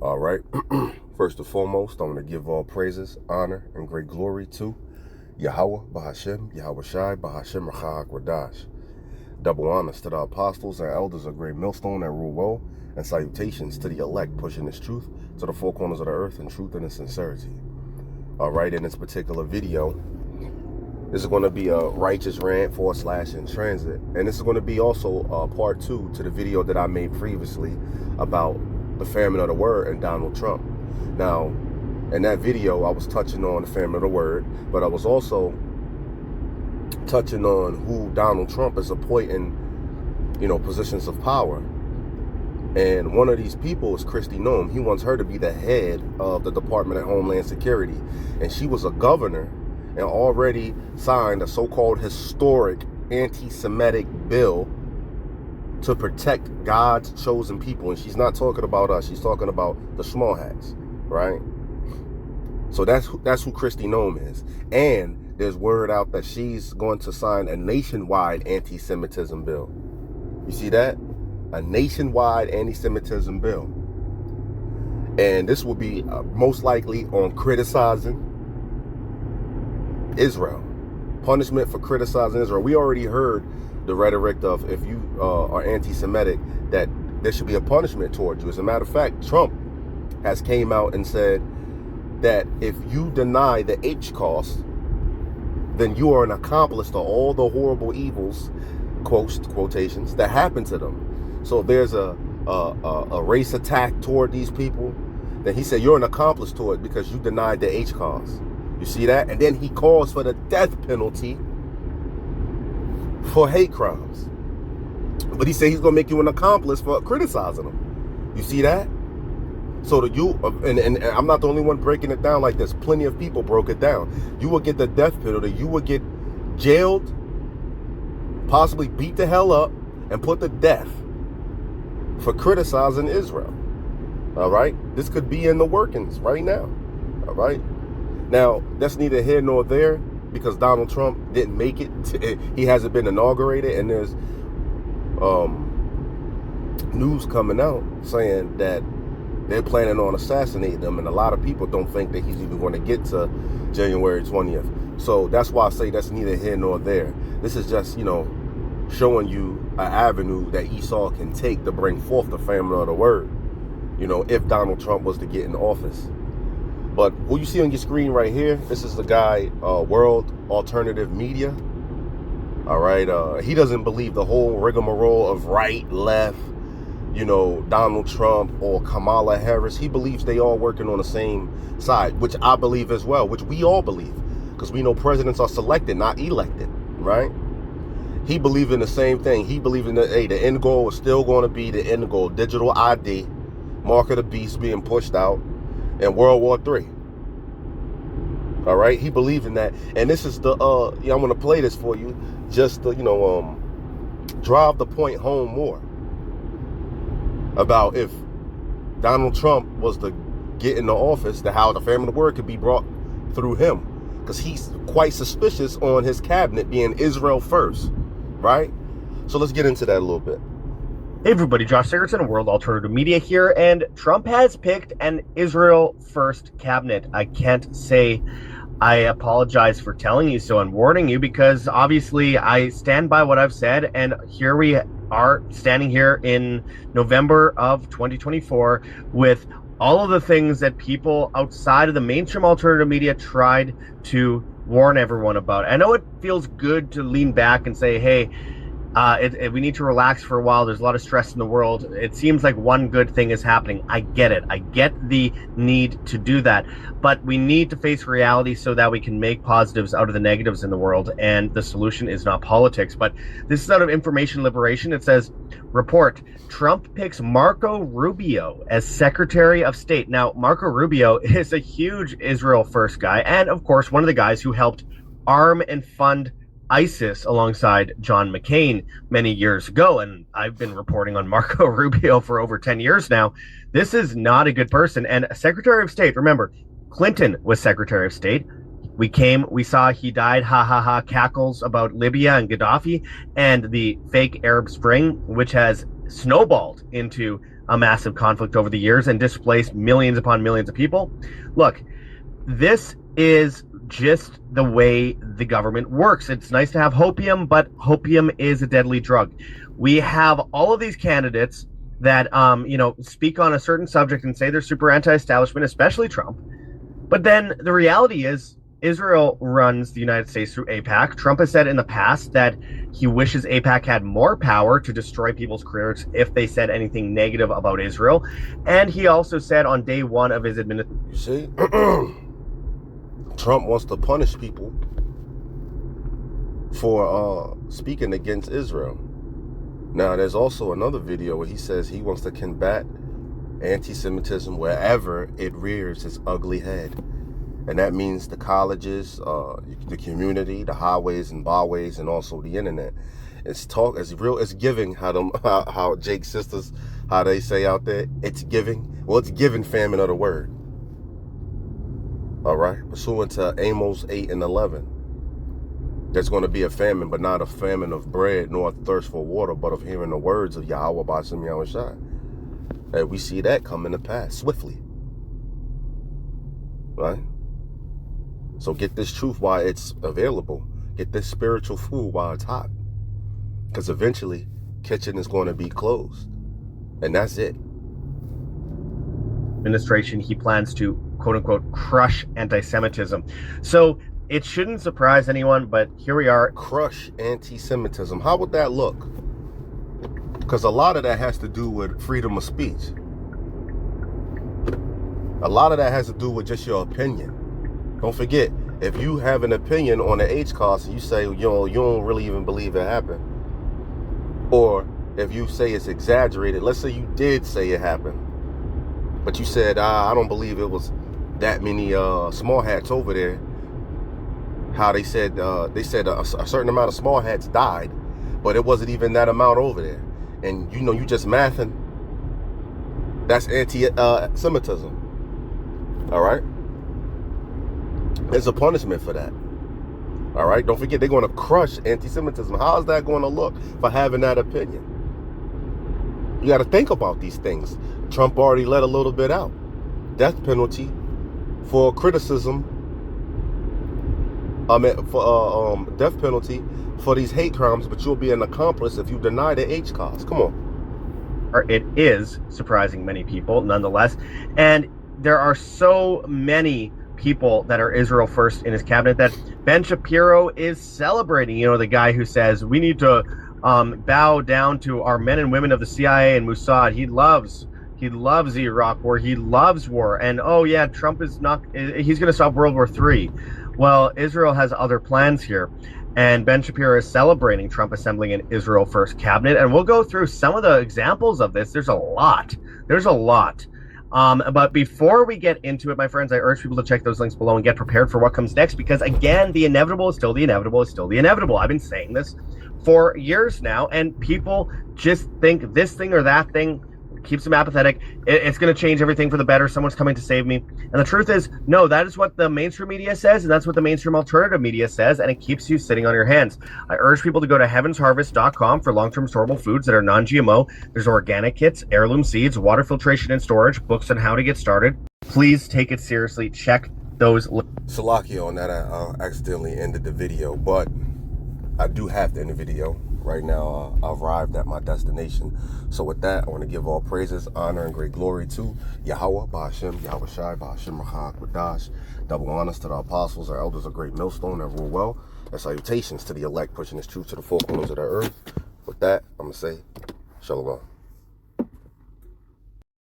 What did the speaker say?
All right. First and foremost, I want to give all praises, honor, and great glory to Yahweh, Bahashem, Yahweh Shai, Bahashem, Rachak, Radash. Double honors to the apostles and elders of Great Millstone and rule well, and salutations to the elect pushing this truth to the four corners of the earth in truth and in sincerity. All right, in this particular video, this is going to be a righteous rant / in transit. And this is going to be also part 2 to the video that I made previously about the famine of the word and Donald Trump. Now, in that video, I was touching on the famine of the word, but I was also touching on who Donald Trump is appointing, positions of power. And one of these people is Kristi Noem. He wants her to be the head of the Department of Homeland Security. And she was a governor and already signed a so-called historic anti-Semitic bill to protect God's chosen people. And she's not talking about us. She's talking about the small hats, right? So that's who Kristi Noem is. And there's word out that she's going to sign a nationwide anti-Semitism bill. You see that? A nationwide anti-Semitism bill. And this will be most likely on criticizing Israel. Punishment for criticizing Israel. We already heard the rhetoric of, if you are anti-Semitic, that there should be a punishment towards you. As a matter of fact, Trump has came out and said that if you deny the H-cost, then you are an accomplice to all the horrible evils, quotations, that happen to them. So if there's a race attack toward these people, then he said you're an accomplice to it because you denied the H-cost. You see that? And then he calls for the death penalty for hate crimes. But he said he's going to make you an accomplice for criticizing them. You see that? So that you, and I'm not the only one breaking it down like this. Plenty of people broke it down. You will get the death penalty. You will get jailed, possibly beat the hell up, and put to death for criticizing Israel. All right? This could be in the workings right now. All right? Now, that's neither here nor there because Donald Trump didn't make it. He hasn't been inaugurated, and there's news coming out saying that they're planning on assassinating him, and a lot of people don't think that he's even going to get to January 20th. So that's why I say that's neither here nor there. This is just, showing you an avenue that Esau can take to bring forth the famine of the word, if Donald Trump was to get in office. But what you see on your screen right here, this is the guy, World Alternative Media. All right. He doesn't believe the whole rigmarole of right, left, Donald Trump or Kamala Harris. He believes they all working on the same side, which I believe as well, which we all believe, because we know presidents are selected, not elected, right? He believes in the same thing. He believes in that, hey, the end goal is still going to be the end goal, digital ID, mark of the beast being pushed out, and World War III. All right, he believes in that, and this is the I'm going to play this for you, just to drive the point home more about if Donald Trump was to get into office, how the famine of the word could be brought through him, because he's quite suspicious on his cabinet being Israel first, right? So let's get into that a little bit. Hey everybody, Josh Sigurdson of World Alternative Media here, and Trump has picked an Israel first cabinet. I can't say I apologize for telling you so and warning you, because obviously I stand by what I've said, and here we are standing here in November of 2024 with all of the things that people outside of the mainstream alternative media tried to warn everyone about. I know it feels good to lean back and say, hey, we need to relax for a while. There's a lot of stress in the world. It seems like one good thing is happening. I get it. I get the need to do that. But we need to face reality so that we can make positives out of the negatives in the world. And the solution is not politics. But this is out of Information Liberation. It says, report, Trump picks Marco Rubio as Secretary of State. Now, Marco Rubio is a huge Israel first guy. And of course, one of the guys who helped arm and fund ISIS alongside John McCain many years ago, and I've been reporting on Marco Rubio for over 10 years now. This is not a good person. And Secretary of State, remember, Clinton was Secretary of State. We saw he died, cackles about Libya and Gaddafi and the fake Arab Spring, which has snowballed into a massive conflict over the years and displaced millions upon millions of people. Look, this is just the way the government works. It's nice to have hopium, but hopium is a deadly drug. We have all of these candidates that speak on a certain subject and say they're super anti-establishment, especially Trump. But then the reality is Israel runs the United States through AIPAC. Trump has said in the past that he wishes AIPAC had more power to destroy people's careers if they said anything negative about Israel. And he also said on day one of his administration. You see, Trump wants to punish people for speaking against Israel. Now, there's also another video where he says he wants to combat anti-Semitism wherever it rears its ugly head. And that means the colleges, the community, the highways and byways, and also the internet. It's giving, how Jake's sisters, how they say out there, it's giving. Well, it's giving famine of the word. All right, pursuant to Amos 8 and 11. There's going to be a famine, but not a famine of bread, nor a thirst for water, but of hearing the words of Yahweh B'Shem Yahushai. And we see that coming to pass swiftly. Right? So get this truth while it's available. Get this spiritual food while it's hot. Because eventually, kitchen is going to be closed. And that's it. Administration, he plans to, quote unquote, crush anti-Semitism. So it shouldn't surprise anyone, but here we are. Crush anti-Semitism. How would that look? Because a lot of that has to do with freedom of speech. A lot of that has to do with just your opinion. Don't forget, if you have an opinion on the HCAS and you say, you don't really even believe it happened, or if you say it's exaggerated, let's say you did say it happened, but you said, I don't believe it was that many small hats over there. How they said a certain amount of small hats died, but it wasn't even that amount over there. And you just mathing. That's anti-Semitism. All right? There's a punishment for that. All right? Don't forget, they're going to crush anti-Semitism. How is that going to look for having that opinion? You got to think about these things. Trump already let a little bit out. Death penalty for criticism. Death penalty for these hate crimes, but you'll be an accomplice if you deny the HCAS. Come on. It is surprising many people, nonetheless. And there are so many people that are Israel first in his cabinet that Ben Shapiro is celebrating. The guy who says we need to bow down to our men and women of the CIA and Mossad. He loves Iraq war. He loves war. And Trump he's going to stop World War III. Well, Israel has other plans here. And Ben Shapiro is celebrating Trump assembling an Israel first cabinet. And we'll go through some of the examples of this. There's a lot. But before we get into it, my friends, I urge people to check those links below and get prepared for what comes next. Because again, the inevitable is still the inevitable is still the inevitable. I've been saying this for years now. And people just think this thing or that thing keeps them apathetic. It's going to change everything for the better. Someone's coming to save me. And the truth is, no, that is what the mainstream media says, and that's what the mainstream alternative media says, and it keeps you sitting on your hands. I urge people to go to heavensharvest.com for long-term storable foods that are non-GMO. There's organic kits, heirloom seeds, water filtration and storage, books on how to get started. Please take it seriously. Check those links. Salakia on that, I accidentally ended the video, but I do have to end the video. Right now, I've arrived at my destination. So with that, I want to give all praises, honor, and great glory to Yahweh, B'Shem, Yahushai, B'Shem, Quadash. Double honors to the apostles, our elders, a great millstone that rule well. And salutations to the elect, pushing this truth to the four corners of the earth. With that, I'm going to say, Shalom.